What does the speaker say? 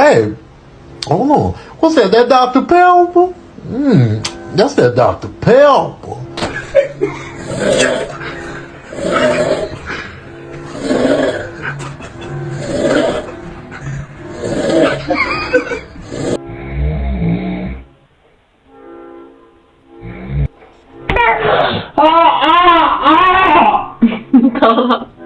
Hey, hold on. What's that? That Dr. Pepper? That's that Dr. Pepper. 더워.